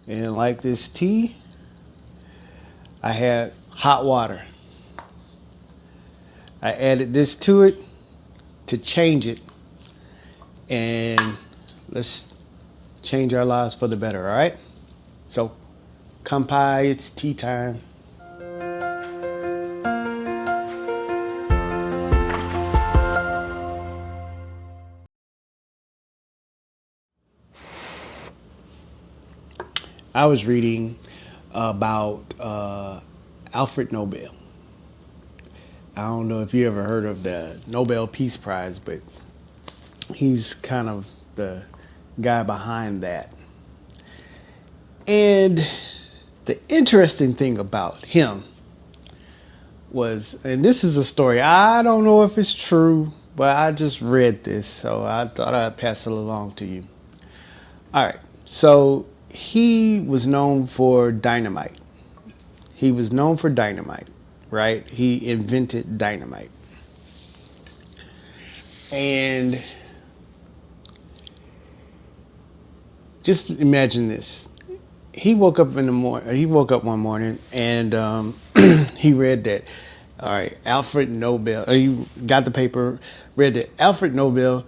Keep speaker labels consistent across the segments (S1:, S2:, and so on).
S1: And like this tea, I had hot water. I added this to it to change it. And let's change our lives for the better, all right? So, kampai, it's tea time. I was reading about Alfred Nobel. I don't know if you ever heard of the Nobel Peace Prize, but he's kind of the guy behind that. And the interesting thing about him was, and this is a story, I don't know if it's true, but I just read this, so I thought I'd pass it along to you. All right, so he was known for dynamite. He was known for dynamite, right? He invented dynamite. And just imagine this. He woke up in the morning. He woke up one morning and he read that. All right, Alfred Nobel. He got the paper, read that Alfred Nobel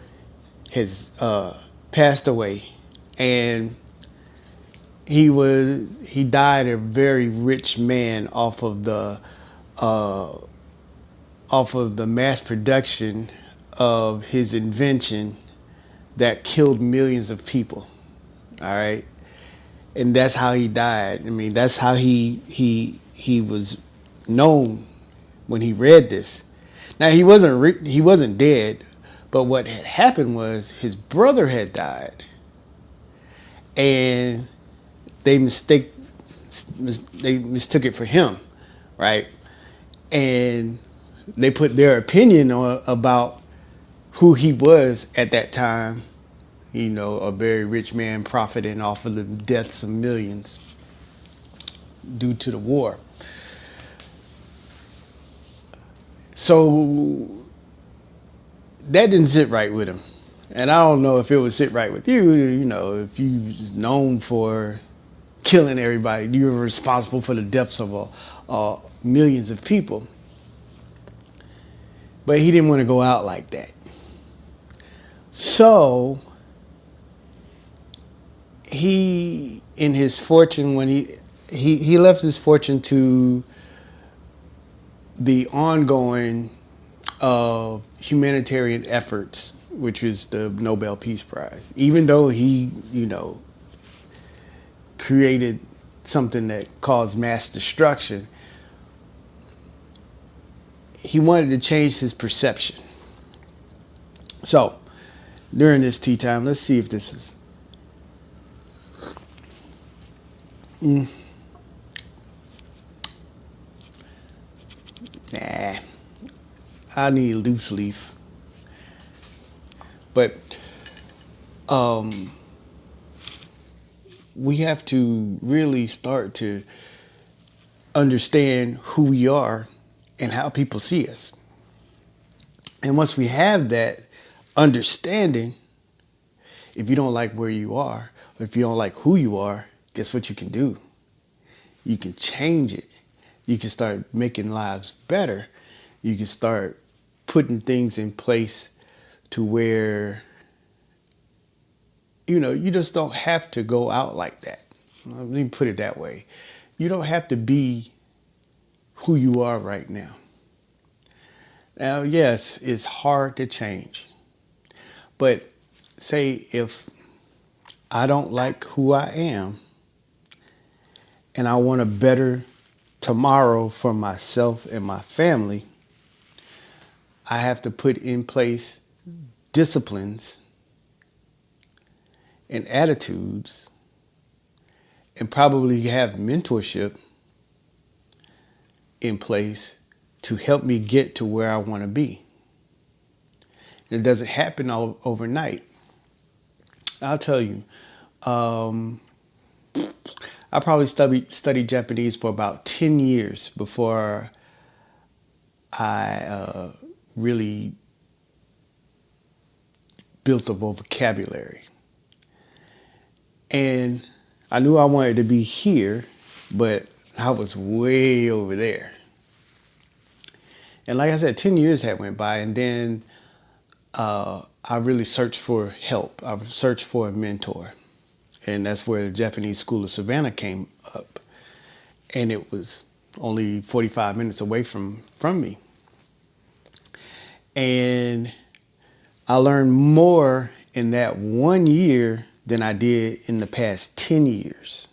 S1: has passed away, and he died a very rich man uh, off of the mass production of his invention that killed millions of people. All right, and that's how he died. I mean, that's how he was known when he read this. Now he wasn't dead, but what had happened was his brother had died, and they mistake they mistook it for him, right? And they put their opinion on about who he was at that time. You know, a very rich man profiting off of the deaths of millions due to the war. So that didn't sit right with him. And I don't know if it would sit right with you, you know, if you was known for killing everybody, you were responsible for the deaths of millions of people. But he didn't want to go out like that. So he, in his fortune, when he left his fortune to the ongoing humanitarian efforts, which is the Nobel Peace Prize. Even though he, you know, created something that caused mass destruction, he wanted to change his perception. So, during this tea time, let's see if this is. Nah, I need loose leaf. But we have to really start to understand who we are and how people see us. And once we have that understanding, if you don't like where you are, or if you don't like who you are, guess what you can do? You can change it. You can start making lives better. You can start putting things in place to where, you know, you just don't have to go out like that. Let me put it that way. You don't have to be who you are right now. Now, yes, it's hard to change. But say if I don't like who I am and I want a better tomorrow for myself and my family, I have to put in place disciplines and attitudes and probably have mentorship in place to help me get to where I want to be. It doesn't happen overnight. I'll tell you, I probably studied Japanese for about 10 years before I really built a vocabulary. And I knew I wanted to be here, but I was way over there. And like I said, 10 years had went by, and then I really searched for help. I searched for a mentor. And that's where the Japanese School of Savannah came up. And it was only 45 minutes away from me. And I learned more in that 1 year than I did in the past 10 years.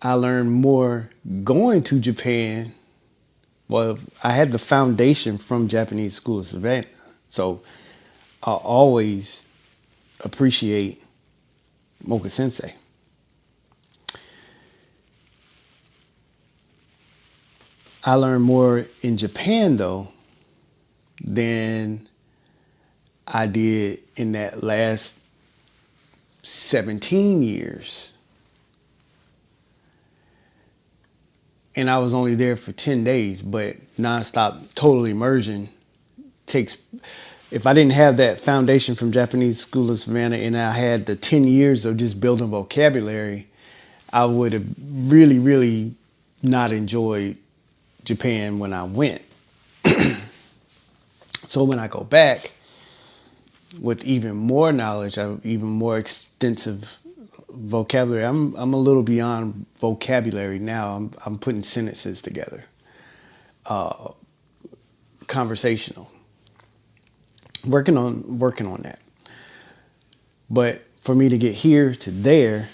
S1: I learned more going to Japan. Well, I had the foundation from Japanese School of Savannah. So I always appreciate Mocha Sensei. I learned more in Japan though than I did in that last 17 years. And I was only there for 10 days, but nonstop total immersion takes, if I didn't have that foundation from Japanese School of Savannah and I had the 10 years of just building vocabulary, I would have really, really not enjoyed Japan when I went. So when I go back with even more knowledge, even more extensive vocabulary, I'm a little beyond vocabulary now. I'm putting sentences together, conversational. Working on that. But for me to get here to there,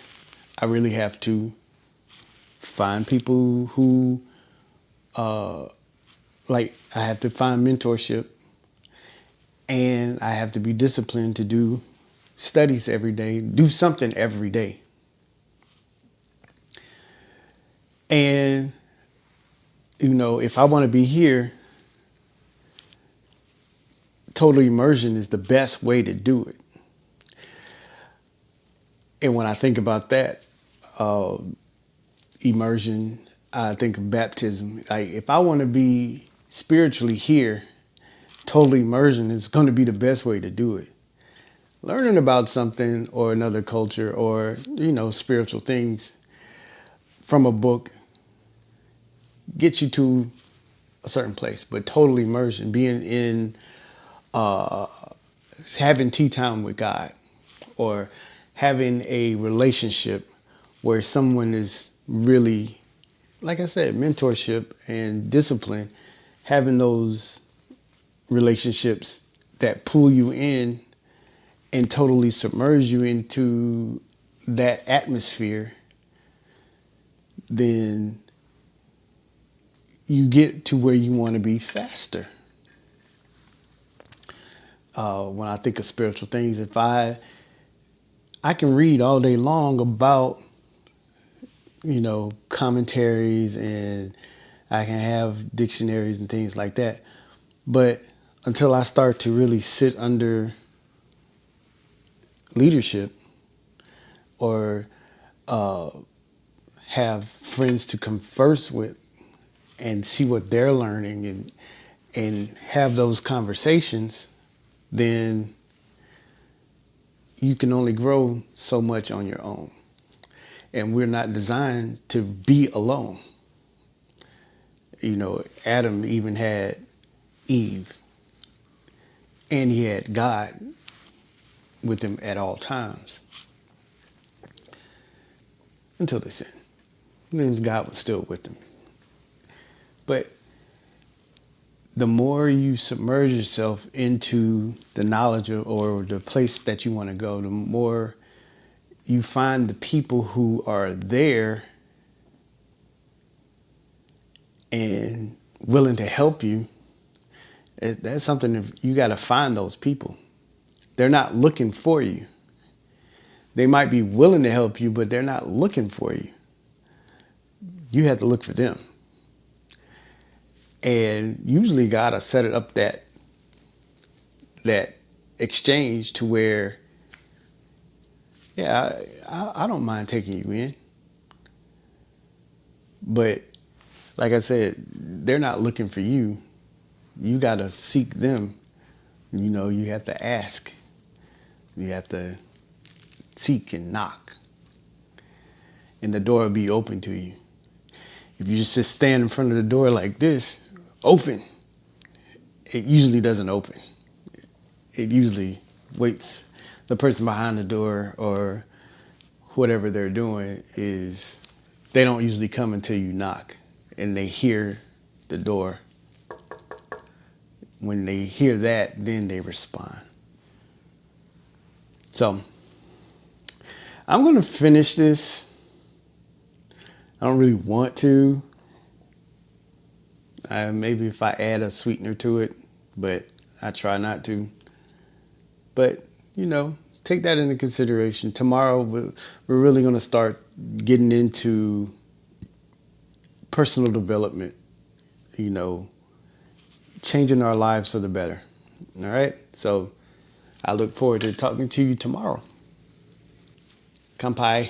S1: I really have to find people who, like, I have to find mentorship, and I have to be disciplined to do studies every day, do something every day. And, you know, if I want to be here, total immersion is the best way to do it. And when I think about that, immersion, I think of baptism. Like, if I want to be spiritually here, total immersion is going to be the best way to do it. Learning about something or another culture or, you know, spiritual things from a book gets you to a certain place. But total immersion, being in, having tea time with God, or having a relationship where someone is really, like I said, mentorship and discipline, having those relationships that pull you in and totally submerge you into that atmosphere, then you get to where you want to be faster. When I think of spiritual things, if I can read all day long about, you know, commentaries, and I can have dictionaries and things like that. But until I start to really sit under leadership or have friends to converse with and see what they're learning and have those conversations, then you can only grow so much on your own. And we're not designed to be alone. You know, Adam even had Eve, and he had God with him at all times until they sinned. And God was still with them. But the more you submerge yourself into the knowledge or the place that you want to go, the more you find the people who are there and willing to help you. That's something you got to find those people. They're not looking for you. They might be willing to help you, but they're not looking for you. You have to look for them. And usually God will set it up that exchange to where, yeah, I don't mind taking you in. But like I said, they're not looking for you. You got to seek them You know, you have to ask. You have to seek and knock. And the door will be open to you. If you just stand in front of the door like this, open, it usually doesn't open. It usually waits. The person behind the door or whatever they're doing is, they don't usually come until you knock and they hear the door. When they hear that, then they respond. So I'm going to finish this. I don't really want to. Maybe if I add a sweetener to it, but I try not to. But, you know, take that into consideration. Tomorrow, we're really going to start getting into personal development, you know, changing our lives for the better. All right? So I look forward to talking to you tomorrow. Kampai.